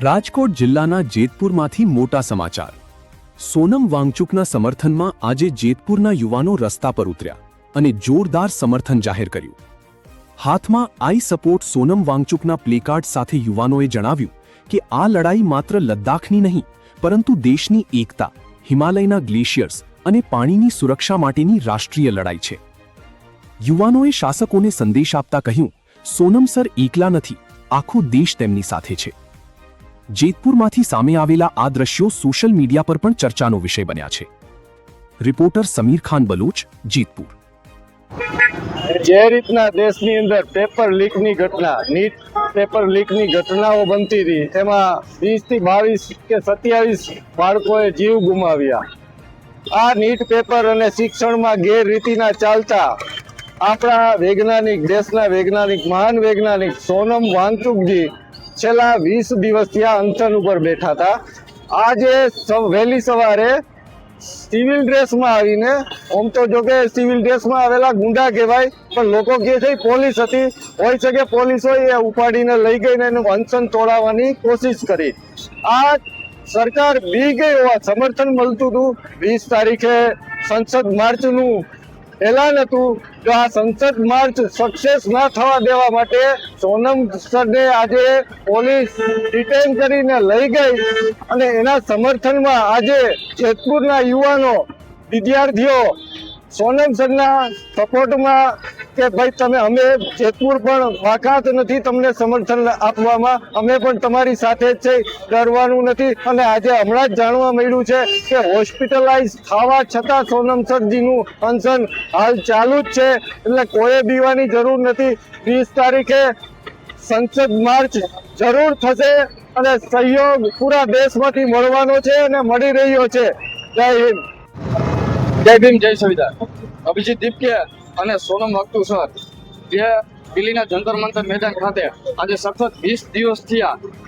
રાજકોટ જિલ્લાના જેતપુરમાંથી મોટા સમાચાર। સોનમ વાંગચુકના સમર્થનમાં આજે જેતપુરના યુવાનો રસ્તા પર ઉતર્યા અને જોરદાર સમર્થન જાહેર કર્યું। હાથમાં આઈ સપોર્ટ સોનમ વાંગચુકના પ્લેકાર્ડ સાથે યુવાનોએ જણાવ્યું કે આ લડાઈ માત્ર લદ્દાખની નહીં પરંતુ દેશની એકતા, હિમાલયના ગ્લેશિયર્સ અને પાણીની સુરક્ષા માટેની રાષ્ટ્રીય લડાઈ છે। યુવાનોએ શાસકોને સંદેશ આપતા કહ્યું, સોનમ સર એકલા નથી, આખો દેશ તેમની સાથે છે। જેતપુરમાંથી સામે આવેલા આ દ્રશ્યો સોશિયલ મીડિયા પર પણ ચર્ચાનો વિષય બન્યા છે। રિપોર્ટર સમીર ખાન બલુચ, જેતપુર। જે રીતના દેશની અંદર પેપર લીકની ઘટના, નીટ પેપર લીકની ઘટનાઓ બનતી હતી, એમાં 20 થી 22 કે 27 બાળકોએ જીવ ગુમાવ્યા। આ નીટ પેપર અને શિક્ષણમાં ગેરરીતિના ચાલતા આપણા વૈજ્ઞાનિક, દેશના વૈજ્ઞાનિક, મહાન વૈજ્ઞાનિક સોનમ વાંગચુકજી છેલ્લા 20 દિવસથી આ અનશન ઉપર બેઠા હતા। આજે વહેલી સવારે સિવિલ ડ્રેસમાં આવીને, આમ તો જો કે સિવિલ ડ્રેસમાં આવેલા ગુંડા કહેવાય, પણ લોકો કહે છે પોલીસ હતી, હોઈ શકે પોલીસ હોય, એ ઉપાડીને લઈ ગઈને એનું અનશન તોડાવવાની કોશિશ કરી। આ સરકાર બી ગઈ હોવા સમર્થન મળતું હતું। 20 તારીખે સંસદ માર્ચનું એલાન હતું। જો આ સંસદ માર્ચ સક્સેસ ના થવા દેવા માટે સોનમ સરને આજે પોલીસ ડિટેન કરીને લઈ ગઈ અને એના સમર્થનમાં આજે જેતપુરના યુવાનો, વિદ્યાર્થીઓ સોનમ સરના સપોર્ટમાં કે ભાઈ તમે, અમે જેતપુર પણ વાકાત નથી તમને સમર્થન આપવામાં, અમે પણ તમારી સાથે જ છે, ડરવાનું નથી। અને આજે હમણાં જ જાણવા મળ્યું છે કે હોસ્પિટલાઇઝ થવા છતાં સોનમ સરજીનું અનશન હાલ ચાલુ જ છે, એટલે કોઈ બીવાની જરૂર નથી। 20 તારીખે સંસદ માર્ચ જરૂર થશે અને સહયોગ પૂરા દેશમાંથી મળવાનો છે અને મળી રહ્યો છે। જય હિન્દ, જય ભીમ, જય સંવિધાન। અભિજીત દીપકે અને સોનમ વાંગચુક સર જે દિલ્હીના જંતર મંતર મેદાન ખાતે આજે સખત 20 દિવસથી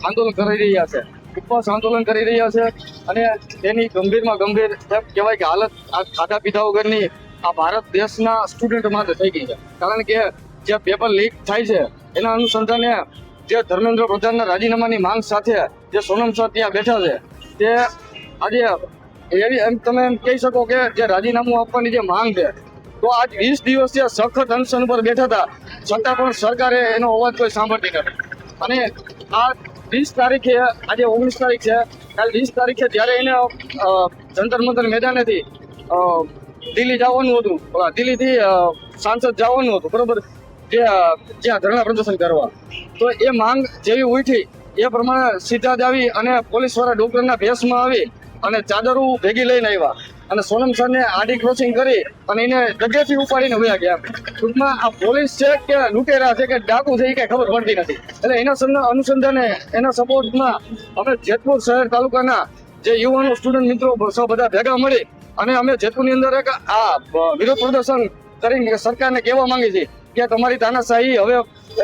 આંદોલન કરી રહ્યા છે, ઉપવાસ આંદોલન કરી રહ્યા છે અને તેની ગંભીરમાં ગંભીર એમ કહેવાય કે હાલત આ ખાધા પીધા વગરની આ ભારત દેશના સ્ટુડન્ટ માટે થઈ ગઈ છે। કારણ કે જે પેપર લીક થાય છે એના અનુસંધાને જે ધર્મેન્દ્ર પ્રધાનના રાજીનામાની માંગ સાથે જે સોનમ સર ત્યાં બેઠા છે, તે આજે એવી એમ તમે એમ કહી શકો કે જે રાજીનામું આપવાની જે માંગ છે, તો આજ 20 દિવસથી સખત અનશન પર બેઠા હતા, છતાં પણ સરકારે એનો અવાજ કોઈ સાંભળતી નથી। અને આ 20 તારીખે, આજે 19 તારીખ છે, કાલે 20 તારીખે જ્યારે એને જંતર મંતર મેદાનેથી દિલ્હી જવાનું હતું, દિલ્હીથી સાંસદ જવાનું હતું, બરોબર, જ્યાં ધરણા પ્રદર્શન કરવા, તો એ માંગ જેવી ઉઠી એ પ્રમાણે સીધા જ આવી અને પોલીસવાળા ડોક્ટરના ભેસમાં આવી અને ચાદરો ભેગી લઈને આવ્યા અને સોનમ સરને આડી ક્રોસિંગ કરી અને એને ડગેથી ઉપાડીને વયા ગયા। ટૂંકમાં આ પોલીસ છે કે લૂંટેરા છે કે ડાકુ છે એ કઈ ખબર પડતી નથી। એટલે એના અનુસંધાને, એના સપોર્ટમાં અમે જેતપુર શહેર તાલુકાના જે યુવાનો, સ્ટુડન્ટ મિત્રો સૌ બધા ભેગા મળી અને અમે જેતપુરની અંદર એક આ વિરોધ પ્રદર્શન કરીને સરકારને કહેવા માંગી છીએ કે તમારી તાનાશાહી હવે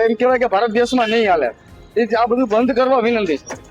એમ કહેવાય કે ભારત દેશમાં નહીં હાલે, આ બધું બંધ કરવા વિનંતી છે।